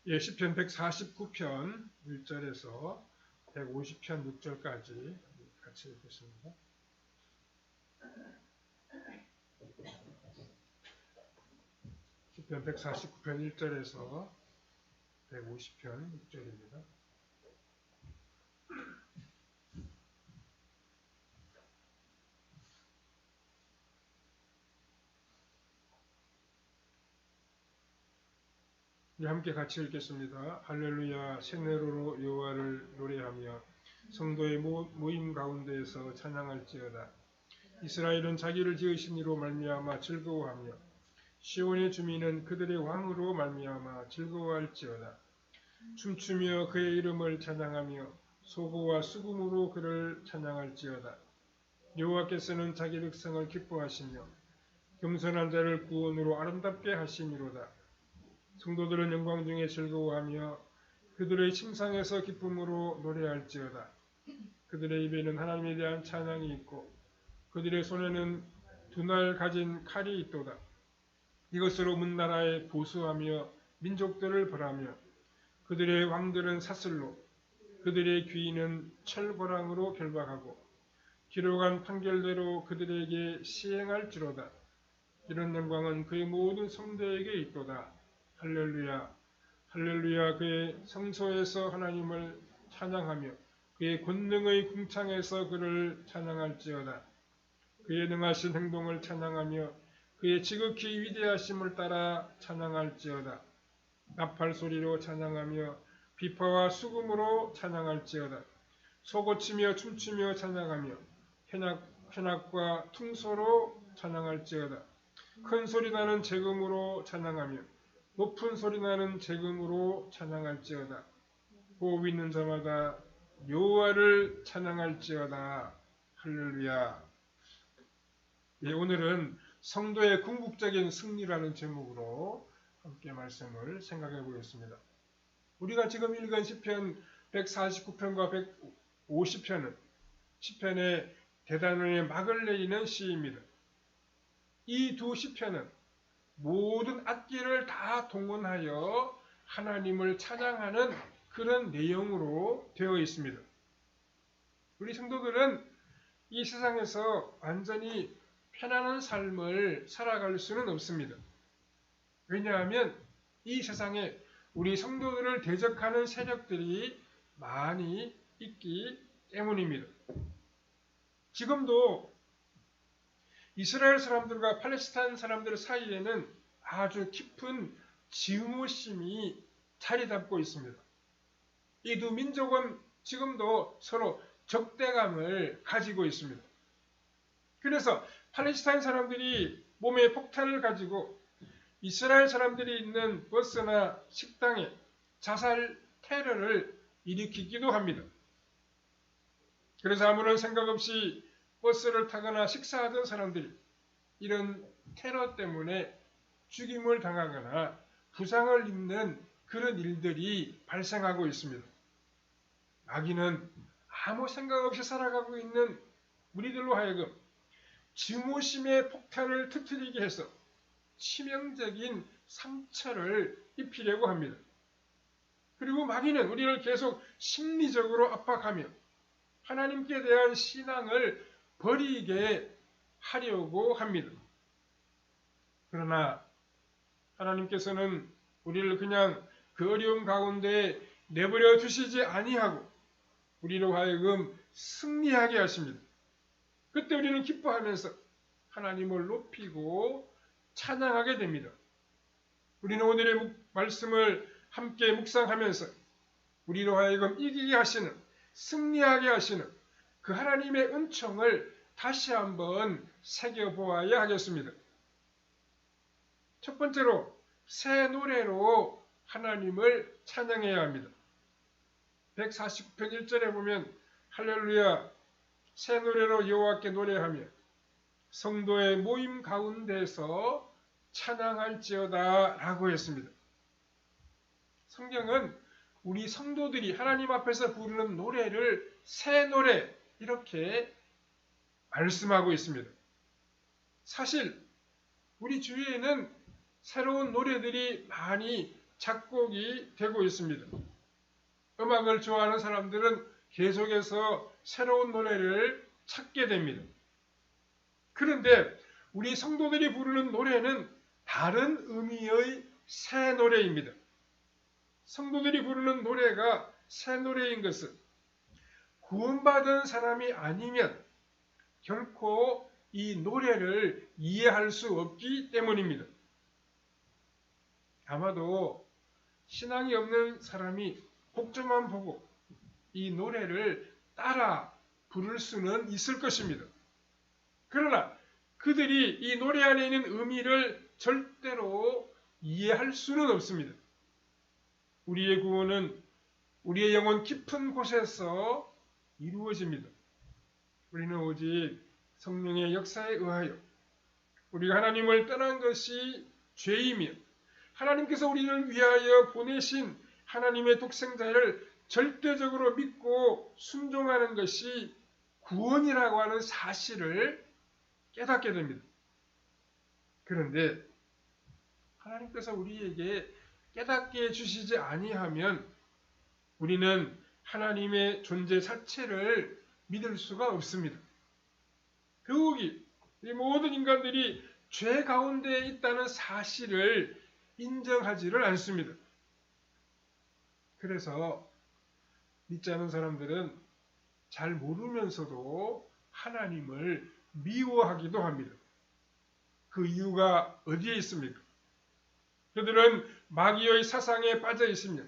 예, 시편 149편 1절에서 150편 6절까지 같이 읽겠습니다. 시편 149편 1절에서 150편 6절입니다. 함께 같이 읽겠습니다. 할렐루야, 새내로로 여호와를 노래하며 성도의 모임 가운데에서 찬양할지어다. 이스라엘은 자기를 지으신 이로 말미암아 즐거워하며 시온의 주민은 그들의 왕으로 말미암아 즐거워할지어다. 춤추며 그의 이름을 찬양하며 소고와 수금으로 그를 찬양할지어다. 여호와께서는 자기 백성을 기뻐하시며 겸손한 자를 구원으로 아름답게 하시니로다. 성도들은 영광 중에 즐거워하며 그들의 침상에서 기쁨으로 노래할지어다. 그들의 입에는 하나님에 대한 찬양이 있고 그들의 손에는 두 날 가진 칼이 있도다. 이것으로 문 나라에 보수하며 민족들을 벌하며 그들의 왕들은 사슬로 그들의 귀인은 철거랑으로 결박하고 기록한 판결대로 그들에게 시행할지로다. 이런 영광은 그의 모든 성도에게 있도다. 할렐루야, 할렐루야. 그의 성소에서 하나님을 찬양하며 그의 권능의 궁창에서 그를 찬양할지어다. 그의 능하신 행동을 찬양하며 그의 지극히 위대하심을 따라 찬양할지어다. 나팔 소리로 찬양하며 비파와 수금으로 찬양할지어다. 소고치며 춤추며 찬양하며 현악과 퉁소로 찬양할지어다. 큰 소리 나는 재금으로 찬양하며 높은 소리 나는 재금으로 찬양할지어다. 호흡 있는 자마다 여호와를 찬양할지어다. 할렐루야. 예, 오늘은 성도의 궁극적인 승리라는 제목으로 함께 말씀을 생각해 보겠습니다. 우리가 지금 읽은 시편 149편과 150편은 시편의 대단원의 막을 내리는 시입니다. 이 두 시편은 모든 악기를 다 동원하여 하나님을 찬양하는 그런 내용으로 되어 있습니다. 우리 성도들은 이 세상에서 완전히 편안한 삶을 살아갈 수는 없습니다. 왜냐하면 이 세상에 우리 성도들을 대적하는 세력들이 많이 있기 때문입니다. 지금도 이스라엘 사람들과 팔레스타인 사람들 사이에는 아주 깊은 증오심이 자리 잡고 있습니다. 이 두 민족은 지금도 서로 적대감을 가지고 있습니다. 그래서 팔레스타인 사람들이 몸에 폭탄을 가지고 이스라엘 사람들이 있는 버스나 식당에 자살 테러를 일으키기도 합니다. 그래서 아무런 생각 없이 버스를 타거나 식사하던 사람들이 이런 테러 때문에 죽임을 당하거나 부상을 입는 그런 일들이 발생하고 있습니다. 마귀는 아무 생각 없이 살아가고 있는 우리들로 하여금 증오심의 폭탄을 터뜨리게 해서 치명적인 상처를 입히려고 합니다. 그리고 마귀는 우리를 계속 심리적으로 압박하며 하나님께 대한 신앙을 버리게 하려고 합니다. 그러나 하나님께서는 우리를 그냥 그 어려움 가운데 내버려 두시지 아니하고 우리로 하여금 승리하게 하십니다. 그때 우리는 기뻐하면서 하나님을 높이고 찬양하게 됩니다. 우리는 오늘의 말씀을 함께 묵상하면서 우리로 하여금 이기게 하시는, 승리하게 하시는 그 하나님의 은총을 다시 한번 새겨보아야 하겠습니다. 첫 번째로 새 노래로 하나님을 찬양해야 합니다. 149편 1절에 보면 할렐루야, 새 노래로 여호와께 노래하며 성도의 모임 가운데서 찬양할지어다 라고 했습니다. 성경은 우리 성도들이 하나님 앞에서 부르는 노래를 새 노래 이렇게 말씀하고 있습니다. 사실 우리 주위에는 새로운 노래들이 많이 작곡이 되고 있습니다. 음악을 좋아하는 사람들은 계속해서 새로운 노래를 찾게 됩니다. 그런데 우리 성도들이 부르는 노래는 다른 의미의 새 노래입니다. 성도들이 부르는 노래가 새 노래인 것은 구원받은 사람이 아니면 결코 이 노래를 이해할 수 없기 때문입니다. 아마도 신앙이 없는 사람이 곡조만 보고 이 노래를 따라 부를 수는 있을 것입니다. 그러나 그들이 이 노래 안에 있는 의미를 절대로 이해할 수는 없습니다. 우리의 구원은 우리의 영혼 깊은 곳에서 이루어집니다. 우리는 오직 성령의 역사에 의하여 우리가 하나님을 떠난 것이 죄이며 하나님께서 우리를 위하여 보내신 하나님의 독생자를 절대적으로 믿고 순종하는 것이 구원이라고 하는 사실을 깨닫게 됩니다. 그런데 하나님께서 우리에게 깨닫게 해주시지 아니하면 우리는 하나님의 존재 자체를 믿을 수가 없습니다. 더욱이 이 모든 인간들이 죄 가운데 있다는 사실을 인정하지를 않습니다. 그래서 믿지 않은 사람들은 잘 모르면서도 하나님을 미워하기도 합니다. 그 이유가 어디에 있습니까? 그들은 마귀의 사상에 빠져 있으며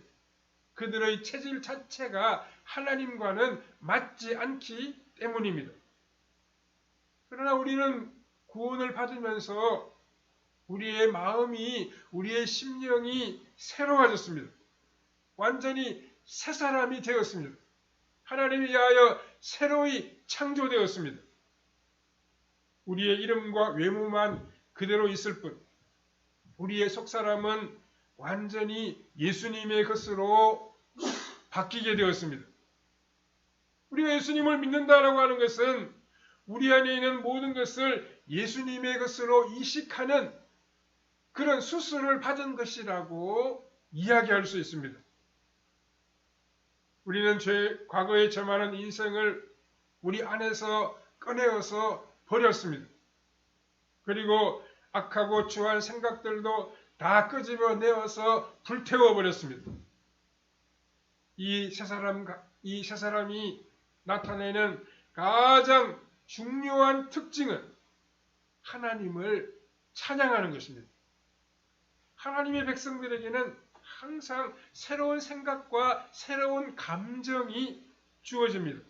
그들의 체질 자체가 하나님과는 맞지 않기 때문입니다. 그러나 우리는 구원을 받으면서 우리의 마음이, 우리의 심령이 새로워졌습니다. 완전히 새 사람이 되었습니다. 하나님에 의하여 새로이 창조되었습니다. 우리의 이름과 외모만 그대로 있을 뿐 우리의 속사람은 완전히 예수님의 것으로 바뀌게 되었습니다. 우리가 예수님을 믿는다라고 하는 것은 우리 안에 있는 모든 것을 예수님의 것으로 이식하는 그런 수술을 받은 것이라고 이야기할 수 있습니다. 우리는 과거에 저만한 인생을 우리 안에서 꺼내어서 버렸습니다. 그리고 악하고 추한 생각들도 다 끄집어내어서 불태워버렸습니다. 이 세 사람이 나타내는 가장 중요한 특징은 하나님을 찬양하는 것입니다. 하나님의 백성들에게는 항상 새로운 생각과 새로운 감정이 주어집니다.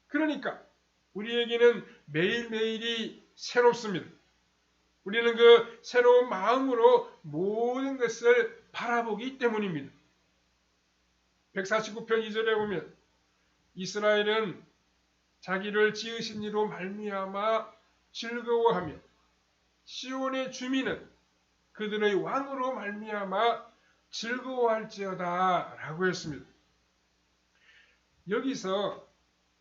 그러니까 우리에게는 매일매일이 새롭습니다. 우리는 그 새로운 마음으로 모든 것을 바라보기 때문입니다. 149편 2절에 보면 이스라엘은 자기를 지으신 이로 말미암아 즐거워하며 시온의 주민은 그들의 왕으로 말미암아 즐거워할지어다 라고 했습니다. 여기서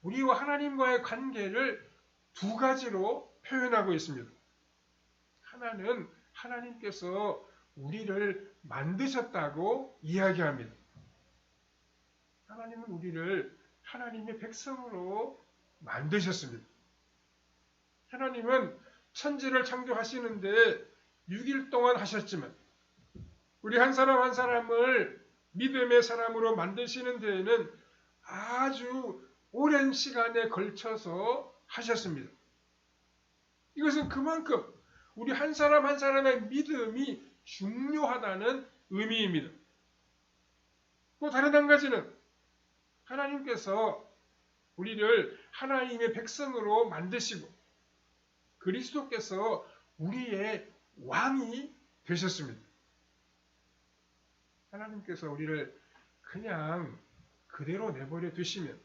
우리와 하나님과의 관계를 두 가지로 표현하고 있습니다. 하나는 하나님께서 우리를 만드셨다고 이야기합니다. 하나님은 우리를 하나님의 백성으로 만드셨습니다. 하나님은 천지를 창조하시는데 6일 동안 하셨지만 우리 한 사람 한 사람을 믿음의 사람으로 만드시는 데에는 아주 오랜 시간에 걸쳐서 하셨습니다. 이것은 그만큼 우리 한 사람 한 사람의 믿음이 중요하다는 의미입니다. 또 다른 한 가지는 하나님께서 우리를 하나님의 백성으로 만드시고 그리스도께서 우리의 왕이 되셨습니다. 하나님께서 우리를 그냥 그대로 내버려 두시면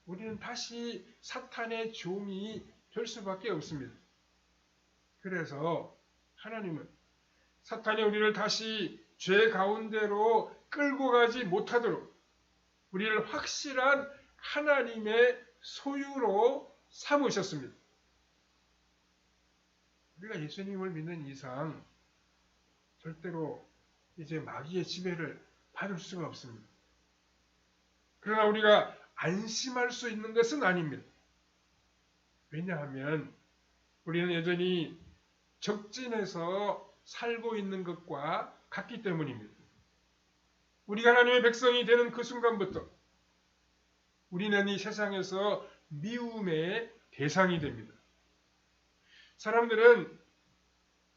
우리는 다시 사탄의 종이 될 수밖에 없습니다. 그래서 하나님은 사탄이 우리를 다시 죄 가운데로 끌고 가지 못하도록 우리를 확실한 하나님의 소유로 삼으셨습니다. 우리가 예수님을 믿는 이상 절대로 이제 마귀의 지배를 받을 수가 없습니다. 그러나 우리가 안심할 수 있는 것은 아닙니다. 왜냐하면 우리는 여전히 적진에서 살고 있는 것과 같기 때문입니다. 우리가 하나님의 백성이 되는 그 순간부터 우리는 이 세상에서 미움의 대상이 됩니다. 사람들은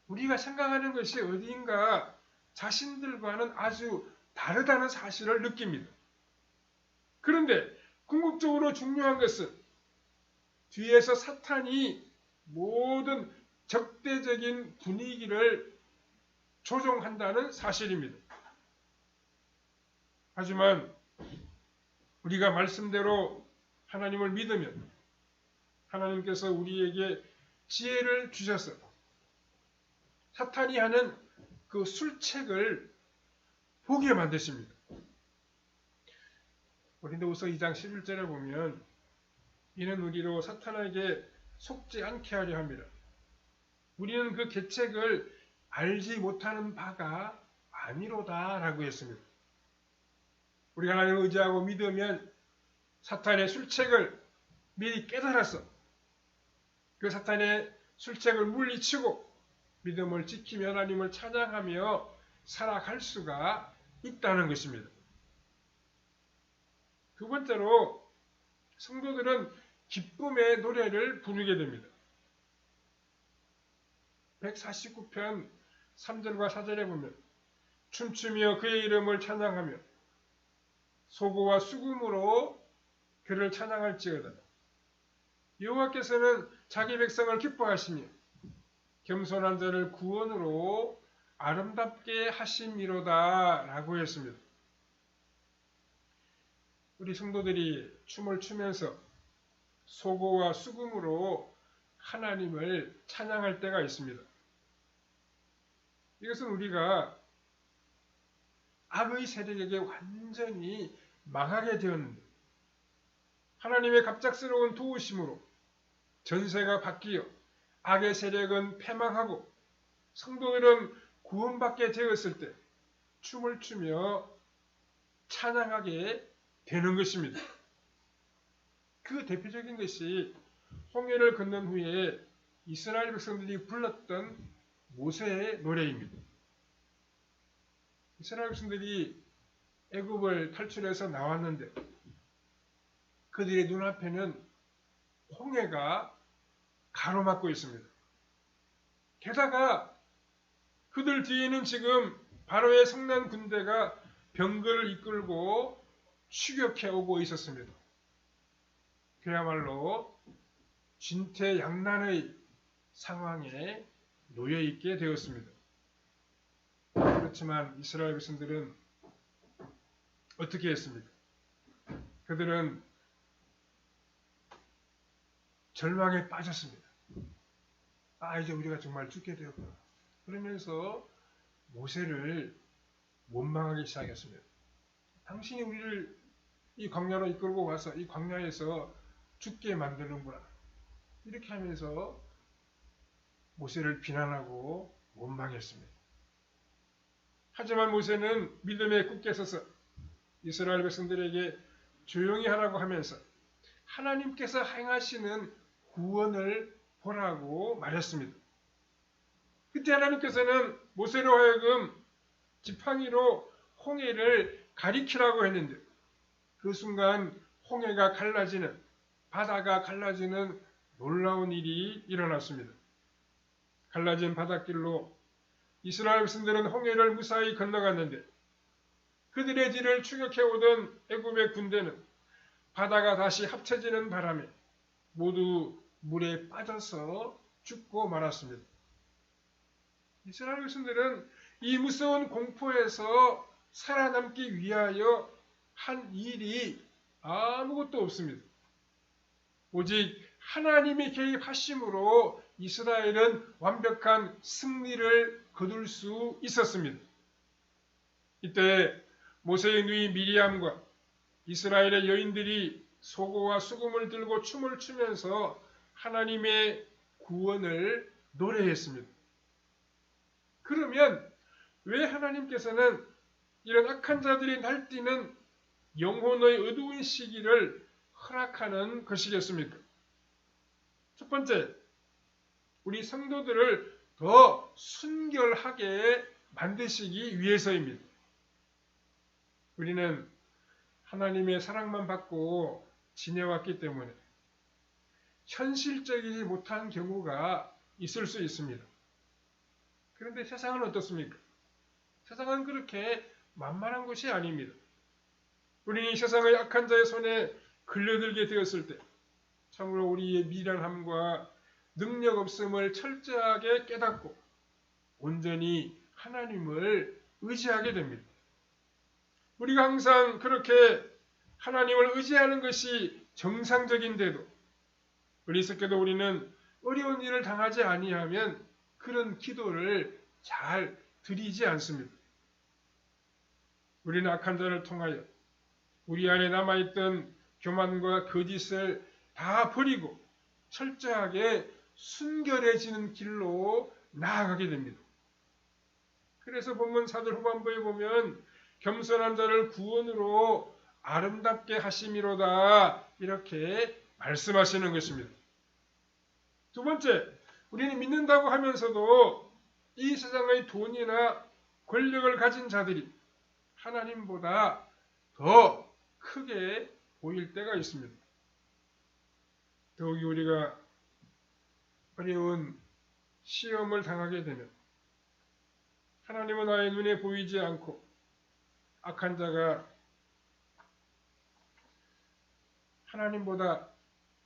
우리가 생각하는 것이 어디인가 자신들과는 아주 다르다는 사실을 느낍니다. 그런데 궁극적으로 중요한 것은 뒤에서 사탄이 모든 적대적인 분위기를 조종한다는 사실입니다. 하지만 우리가 말씀대로 하나님을 믿으면 하나님께서 우리에게 지혜를 주셔서 사탄이 하는 그 술책을 보게 만드십니다. 고린도후서 2장 11절에 보면 이는 우리로 사탄에게 속지 않게 하려 합니다. 우리는 그 계책을 알지 못하는 바가 아니로다 라고 했습니다. 우리가 하나님을 의지하고 믿으면 사탄의 술책을 미리 깨달아서 그 사탄의 술책을 물리치고 믿음을 지키며 하나님을 찬양하며 살아갈 수가 있다는 것입니다. 두 번째로 성도들은 기쁨의 노래를 부르게 됩니다. 149편 3절과 4절에 보면 춤추며 그의 이름을 찬양하며 소고와 수금으로 그를 찬양할지어다. 여호와께서는 자기 백성을 기뻐하시며 겸손한 자를 구원으로 아름답게 하심이로다 라고 했습니다. 우리 성도들이 춤을 추면서 소고와 수금으로 하나님을 찬양할 때가 있습니다. 이것은 우리가 악의 세력에게 완전히 망하게 되었는데 하나님의 갑작스러운 도우심으로 전세가 바뀌어 악의 세력은 패망하고 성도들은 구원받게 되었을 때 춤을 추며 찬양하게 되는 것입니다. 그 대표적인 것이 홍해를 건넌 후에 이스라엘 백성들이 불렀던 모세의 노래입니다. 이스라엘 백성들이 애굽을 탈출해서 나왔는데 그들의 눈앞에는 홍해가 가로막고 있습니다. 게다가 그들 뒤에는 지금 바로의 성난 군대가 병거를 이끌고 추격해 오고 있었습니다. 그야말로 진퇴양난의 상황에 놓여 있게 되었습니다. 그렇지만 이스라엘 백성들은 어떻게 했습니까? 그들은 절망에 빠졌습니다. 이제 우리가 정말 죽게 되었구나. 그러면서 모세를 원망하기 시작했습니다. 당신이 우리를 이 광야로 이끌고 와서 이 광야에서 죽게 만드는구나. 이렇게 하면서 모세를 비난하고 원망했습니다. 하지만 모세는 믿음에 굳게 서서 이스라엘 백성들에게 조용히 하라고 하면서 하나님께서 행하시는 구원을 보라고 말했습니다. 그때 하나님께서는 모세로 하여금 지팡이로 홍해를 가리키라고 했는데 그 순간 홍해가 갈라지는, 바다가 갈라지는 놀라운 일이 일어났습니다. 갈라진 바닷길로 이스라엘 백성들은 홍해를 무사히 건너갔는데 그들의 뒤를 추격해오던 애굽의 군대는 바다가 다시 합쳐지는 바람에 모두 물에 빠져서 죽고 말았습니다. 이스라엘 백성들은 이 무서운 공포에서 살아남기 위하여 한 일이 아무것도 없습니다. 오직 하나님의 개입하심으로 이스라엘은 완벽한 승리를 거둘 수 있었습니다. 이때 모세의 누이 미리암과 이스라엘의 여인들이 소고와 수금을 들고 춤을 추면서 하나님의 구원을 노래했습니다. 그러면 왜 하나님께서는 이런 악한 자들이 날뛰는 영혼의 어두운 시기를 허락하는 것이겠습니까? 첫 번째, 우리 성도들을 더 순결하게 만드시기 위해서입니다. 우리는 하나님의 사랑만 받고 지내왔기 때문에 현실적이지 못한 경우가 있을 수 있습니다. 그런데 세상은 어떻습니까? 세상은 그렇게 만만한 것이 아닙니다. 우리는 이 세상의 악한 자의 손에 걸려들게 되었을 때 참으로 우리의 미련함과 능력 없음을 철저하게 깨닫고 온전히 하나님을 의지하게 됩니다. 우리가 항상 그렇게 하나님을 의지하는 것이 정상적인데도 어리석게도 우리는 어려운 일을 당하지 아니하면 그런 기도를 잘 드리지 않습니다. 우리는 악한 자를 통하여 우리 안에 남아있던 교만과 거짓을 다 버리고 철저하게 순결해지는 길로 나아가게 됩니다. 그래서 본문 사절 후반부에 보면 겸손한 자를 구원으로 아름답게 하심이로다 이렇게 말씀하시는 것입니다. 두 번째, 우리는 믿는다고 하면서도 이 세상의 돈이나 권력을 가진 자들이 하나님보다 더 크게 보일 때가 있습니다. 더욱이 우리가 어려운 시험을 당하게 되면 하나님은 나의 눈에 보이지 않고 악한 자가 하나님보다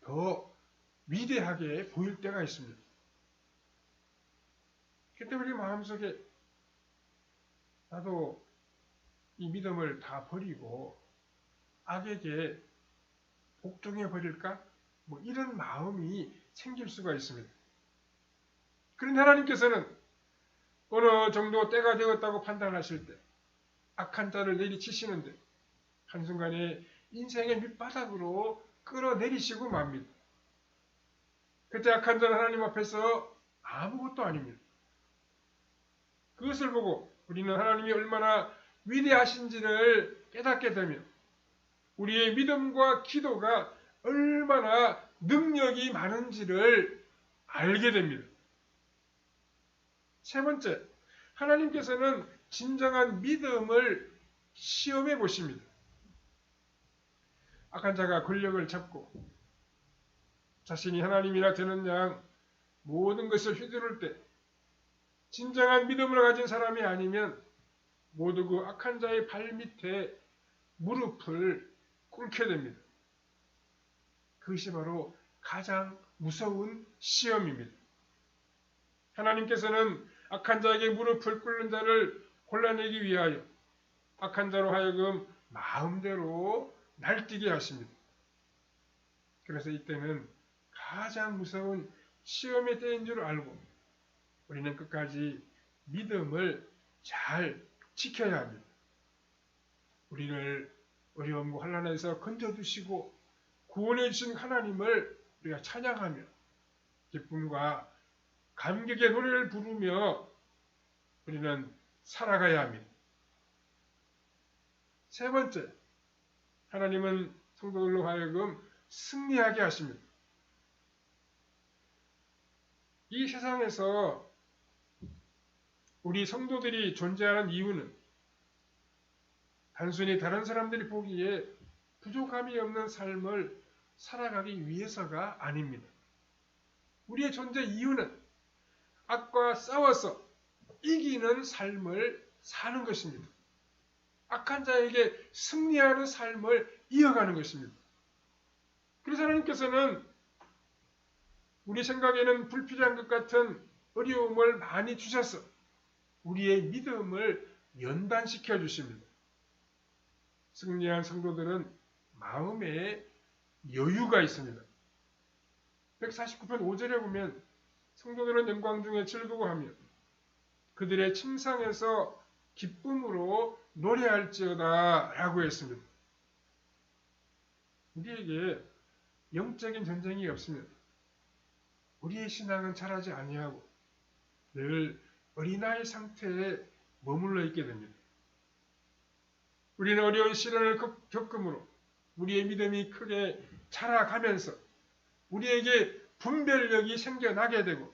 더 위대하게 보일 때가 있습니다. 그때 우리 마음속에 나도 이 믿음을 다 버리고 악에게 복종해 버릴까? 이런 마음이 생길 수가 있습니다. 그런데 하나님께서는 어느 정도 때가 되었다고 판단하실 때 악한 자를 내리치시는데 한순간에 인생의 밑바닥으로 끌어내리시고 맙니다. 그때 악한 자는 하나님 앞에서 아무것도 아닙니다. 그것을 보고 우리는 하나님이 얼마나 위대하신지를 깨닫게 되며 우리의 믿음과 기도가 얼마나 능력이 많은지를 알게 됩니다. 세 번째, 하나님께서는 진정한 믿음을 시험해 보십니다. 악한 자가 권력을 잡고 자신이 하나님이라 되는 양 모든 것을 휘두를 때 진정한 믿음을 가진 사람이 아니면 모두 그 악한 자의 발밑에 무릎을 꿇게 됩니다. 그것이 바로 가장 무서운 시험입니다. 하나님께서는 악한 자에게 무릎을 꿇는 자를 골라내기 위하여 악한 자로 하여금 마음대로 날뛰게 하십니다. 그래서 이때는 가장 무서운 시험의 때인 줄 알고 우리는 끝까지 믿음을 잘 지켜야 합니다. 우리를 어려움과 환난에서 건져주시고 구원해 주신 하나님을 우리가 찬양하며 기쁨과 감격의 노래를 부르며 우리는 살아가야 합니다. 세 번째, 하나님은 성도들로 하여금 승리하게 하십니다. 이 세상에서 우리 성도들이 존재하는 이유는 단순히 다른 사람들이 보기에 부족함이 없는 삶을 살아가기 위해서가 아닙니다. 우리의 존재 이유는 악과 싸워서 이기는 삶을 사는 것입니다. 악한 자에게 승리하는 삶을 이어가는 것입니다. 그래서 하나님께서는 우리 생각에는 불필요한 것 같은 어려움을 많이 주셔서 우리의 믿음을 연단시켜 주십니다. 승리한 성도들은 마음에 여유가 있습니다. 149편 5절에 보면 성도들은 영광 중에 즐거워하며 그들의 침상에서 기쁨으로 노래할지어다 라고 했습니다. 우리에게 영적인 전쟁이 없으면 우리의 신앙은 자라지 아니하고 늘 어린아이 상태에 머물러 있게 됩니다. 우리는 어려운 시련을 겪음으로 우리의 믿음이 크게 자라가면서 우리에게 분별력이 생겨나게 되고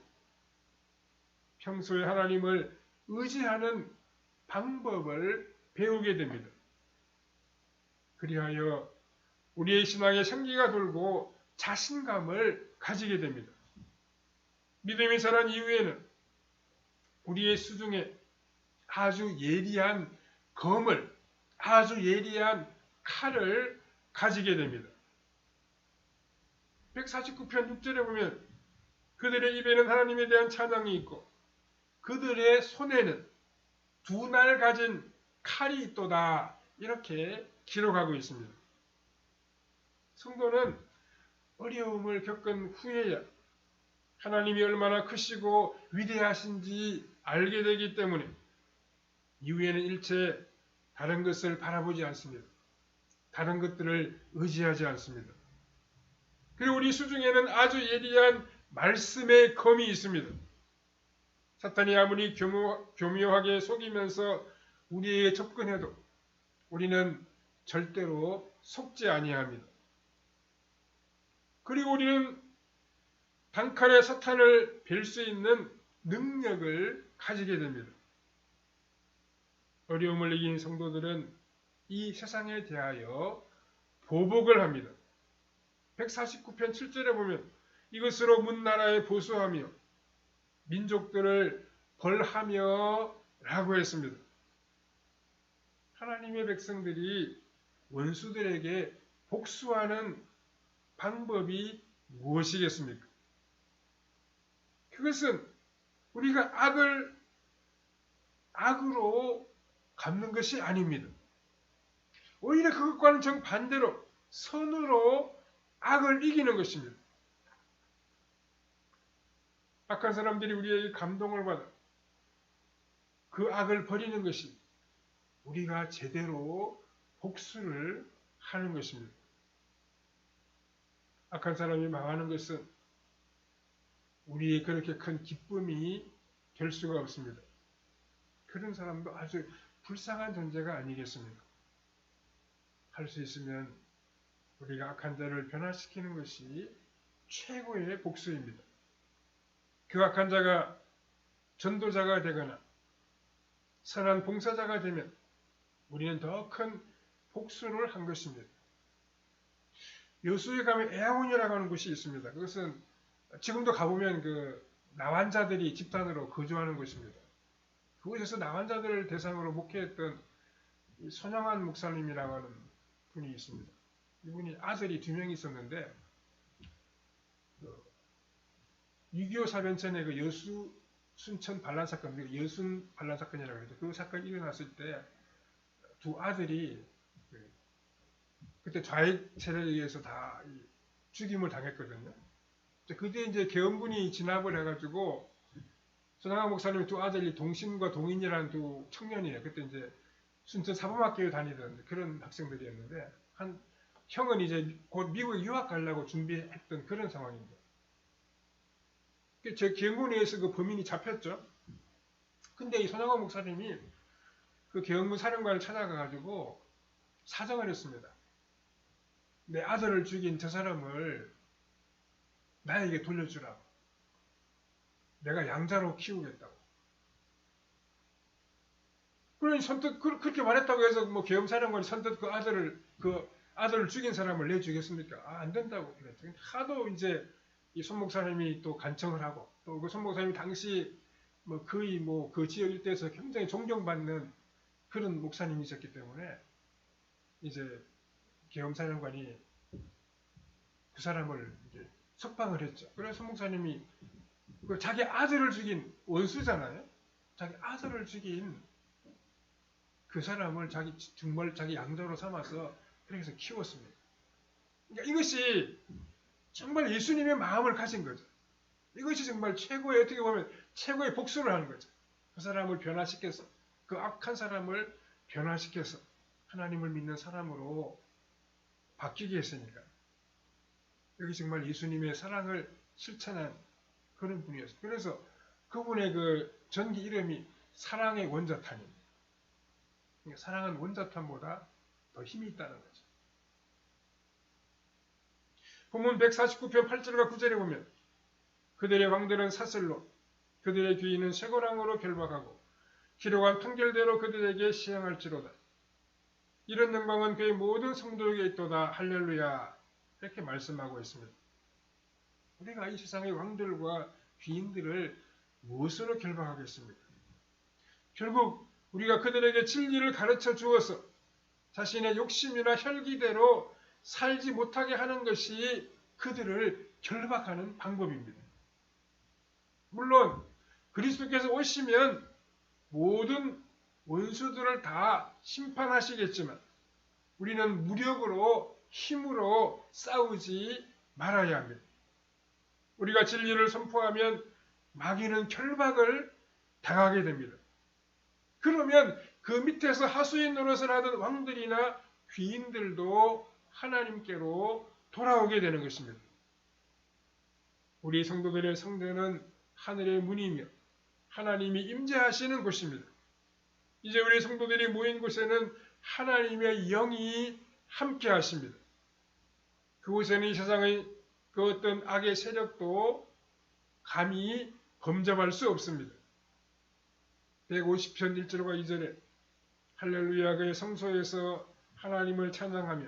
평소에 하나님을 의지하는 방법을 배우게 됩니다. 그리하여 우리의 신앙에 생기가 돌고 자신감을 가지게 됩니다. 믿음이 자란 이후에는 우리의 수중에 아주 예리한 검을, 아주 예리한 칼을 가지게 됩니다. 149편 6절에 보면 그들의 입에는 하나님에 대한 찬양이 있고 그들의 손에는 두 날 가진 칼이 있도다, 이렇게 기록하고 있습니다. 성도는 어려움을 겪은 후에야 하나님이 얼마나 크시고 위대하신지 알게 되기 때문에 이후에는 일체 다른 것을 바라보지 않습니다. 다른 것들을 의지하지 않습니다. 그리고 우리 수중에는 아주 예리한 말씀의 검이 있습니다. 사탄이 아무리 교묘하게 속이면서 우리에게 접근해도 우리는 절대로 속지 아니합니다. 그리고 우리는 단칼에 사탄을 뵐 수 있는 능력을 가지게 됩니다. 어려움을 이긴 성도들은 이 세상에 대하여 보복을 합니다. 149편 7절에 보면 이것으로 문나라에 보수하며 민족들을 벌하며 라고 했습니다. 하나님의 백성들이 원수들에게 복수하는 방법이 무엇이겠습니까? 그것은 우리가 악으로 갚는 것이 아닙니다. 오히려 그것과는 정반대로 선으로 악을 이기는 것입니다. 악한 사람들이 우리에게 감동을 받아 그 악을 버리는 것이 우리가 제대로 복수를 하는 것입니다. 악한 사람이 망하는 것은 우리의 그렇게 큰 기쁨이 될 수가 없습니다. 그런 사람도 아주 불쌍한 존재가 아니겠습니까? 할 수 있으면 우리가 악한 자를 변화시키는 것이 최고의 복수입니다. 그 악한 자가 전도자가 되거나 선한 봉사자가 되면 우리는 더 큰 복수를 한 것입니다. 여수에 가면 에아몬이라고 하는 곳이 있습니다. 그것은 지금도 가보면 그 나환자들이 집단으로 거주하는 곳입니다. 그곳에서 나환자들을 대상으로 목회했던 손영한 목사님이라고 하는 분이 있습니다. 이분이 아들이 2명이 있었는데 6.25 사변전에 그 여수 순천 반란 사건, 여순 반란 사건이라고 그러죠. 그 사건이 일어났을 때 두 아들이 그때 좌익 세력에 의해서 다 죽임을 당했거든요. 그때 이제 계엄군이 진압을 해가지고 손영한 목사님의 두 아들이 동신과 동인이라는 두 청년이에요. 그때 이제 순천 사범학교에 다니던 그런 학생들이었는데 한 형은 이제 곧 미국에 유학 가려고 준비했던 그런 상황입니다. 제 계엄군에 의해서 그 범인이 잡혔죠. 근데 이 손영한 목사님이 그 계엄군 사령관을 찾아가가지고 사정을 했습니다. 내 아들을 죽인 저 사람을 나에게 돌려주라고. 내가 양자로 키우겠다고. 그러니 선뜻 그렇게 말했다고 해서 뭐 계엄사령관이 선뜻 그 아들을 죽인 사람을 내주겠습니까? 안 된다고 그랬죠. 하도 이제 이 손 목사님이 또 간청을 하고 또 그 손 목사님이 당시 뭐 거의 뭐 그 지역 일대에서 굉장히 존경받는 그런 목사님이셨기 때문에 이제 계엄사령관이 그 사람을 이제 석방을 했죠. 그래서 손 목사님이 자기 아들을 죽인 원수잖아요. 자기 아들을 죽인 그 사람을 정말 자기 양자로 삼아서 그렇게 해서 키웠습니다. 그러니까 이것이 정말 예수님의 마음을 가진 거죠. 이것이 정말 최고의, 어떻게 보면 최고의 복수를 하는 거죠. 그 사람을 변화시켜서, 그 악한 사람을 변화시켜서 하나님을 믿는 사람으로 바뀌게 했으니까. 여기 정말 예수님의 사랑을 실천한 그런 분이었어요. 그래서 그분의 그 전기 이름이 사랑의 원자탄입니다. 사랑은 원자탄보다 더 힘이 있다는 거죠. 본문 149편 8절과 9절에 보면 그들의 왕들은 사슬로 그들의 귀인은 쇠고랑으로 결박하고 기록한 판결대로 그들에게 시행할지로다. 이런 영광은 그의 모든 성도에게 있도다. 할렐루야. 이렇게 말씀하고 있습니다. 우리가 이 세상의 왕들과 귀인들을 무엇으로 결박하겠습니까? 결국 우리가 그들에게 진리를 가르쳐 주어서 자신의 욕심이나 혈기대로 살지 못하게 하는 것이 그들을 결박하는 방법입니다. 물론 그리스도께서 오시면 모든 원수들을 다 심판하시겠지만 우리는 무력으로 힘으로 싸우지 말아야 합니다. 우리가 진리를 선포하면 마귀는 결박을 당하게 됩니다. 그러면 그 밑에서 하수인 노릇을 하던 왕들이나 귀인들도 하나님께로 돌아오게 되는 것입니다. 우리 성도들의 성대는 하늘의 문이며 하나님이 임재하시는 곳입니다. 이제 우리 성도들이 모인 곳에는 하나님의 영이 함께 하십니다. 그곳에는 이 세상의 그 어떤 악의 세력도 감히 범접할 수 없습니다. 150편 1절과 2절에 할렐루야 그의 성소에서 하나님을 찬양하며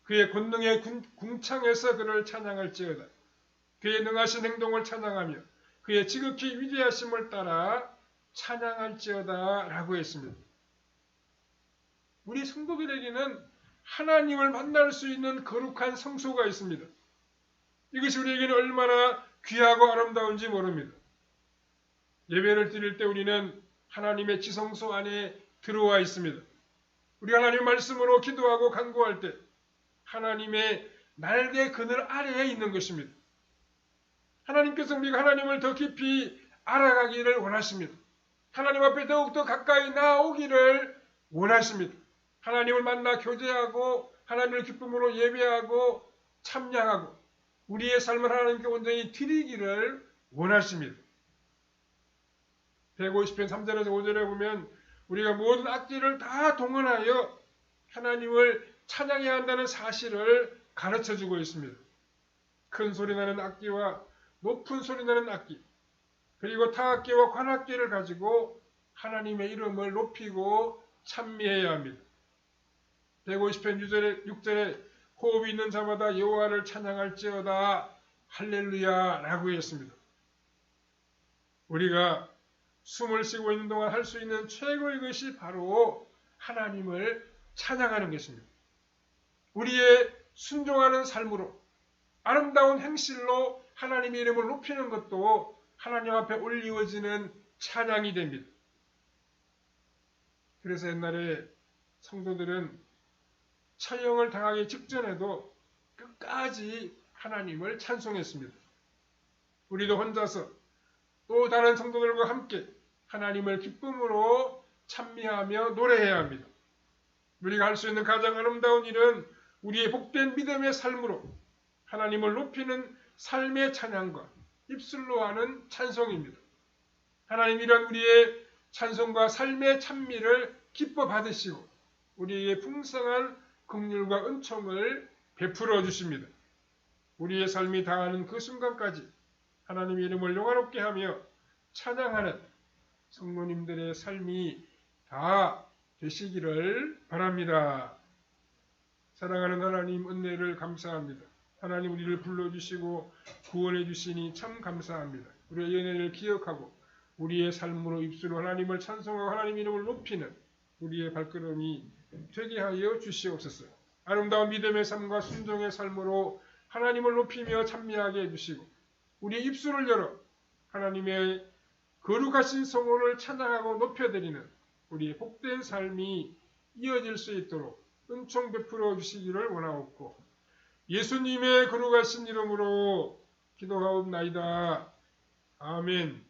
그의 권능의 궁창에서 그를 찬양할지어다. 그의 능하신 행동을 찬양하며 그의 지극히 위대하심을 따라 찬양할지어다 라고 했습니다. 우리 성도들에게는 하나님을 만날 수 있는 거룩한 성소가 있습니다. 이것이 우리에게는 얼마나 귀하고 아름다운지 모릅니다. 예배를 드릴 때 우리는 하나님의 지성소 안에 들어와 있습니다. 우리 하나님 말씀으로 기도하고 간구할 때 하나님의 날개 그늘 아래에 있는 것입니다. 하나님께서 우리가 하나님을 더 깊이 알아가기를 원하십니다. 하나님 앞에 더욱더 가까이 나오기를 원하십니다. 하나님을 만나 교제하고 하나님을 기쁨으로 예배하고 참여하고 우리의 삶을 하나님께 온전히 드리기를 원하십니다. 150편 3절에서 5절에 보면 우리가 모든 악기를 다 동원하여 하나님을 찬양해야 한다는 사실을 가르쳐주고 있습니다. 큰 소리 나는 악기와 높은 소리 나는 악기 그리고 타악기와 관악기를 가지고 하나님의 이름을 높이고 찬미해야 합니다. 150편 6절에 호흡이 있는 자마다 여호와를 찬양할지어다 할렐루야 라고 했습니다. 우리가 숨을 쉬고 있는 동안 할 수 있는 최고의 것이 바로 하나님을 찬양하는 것입니다. 우리의 순종하는 삶으로 아름다운 행실로 하나님의 이름을 높이는 것도 하나님 앞에 올리워지는 찬양이 됩니다. 그래서 옛날에 성도들은 처형을 당하기 직전에도 끝까지 하나님을 찬송했습니다. 우리도 혼자서 또 다른 성도들과 함께 하나님을 기쁨으로 찬미하며 노래해야 합니다. 우리가 할 수 있는 가장 아름다운 일은 우리의 복된 믿음의 삶으로 하나님을 높이는 삶의 찬양과 입술로 하는 찬송입니다. 하나님 이런 우리의 찬송과 삶의 찬미를 기뻐 받으시고 우리에게 풍성한 긍휼과 은총을 베풀어 주십니다. 우리의 삶이 다하는 그 순간까지 하나님의 이름을 영화롭게 하며 찬양하는 성도님들의 삶이 다 되시기를 바랍니다. 사랑하는 하나님 은혜를 감사합니다. 하나님 우리를 불러주시고 구원해 주시니 참 감사합니다. 우리의 연애를 기억하고 우리의 삶으로 입술로 하나님을 찬송하고 하나님 이름을 높이는 우리의 발걸음이 되게 하여 주시옵소서. 아름다운 믿음의 삶과 순종의 삶으로 하나님을 높이며 찬미하게 해주시고 우리의 입술을 열어 하나님의 거룩하신 성호를 찬양하고 높여드리는 우리의 복된 삶이 이어질 수 있도록 은총 베풀어 주시기를 원하옵고 예수님의 거룩하신 이름으로 기도하옵나이다. 아멘.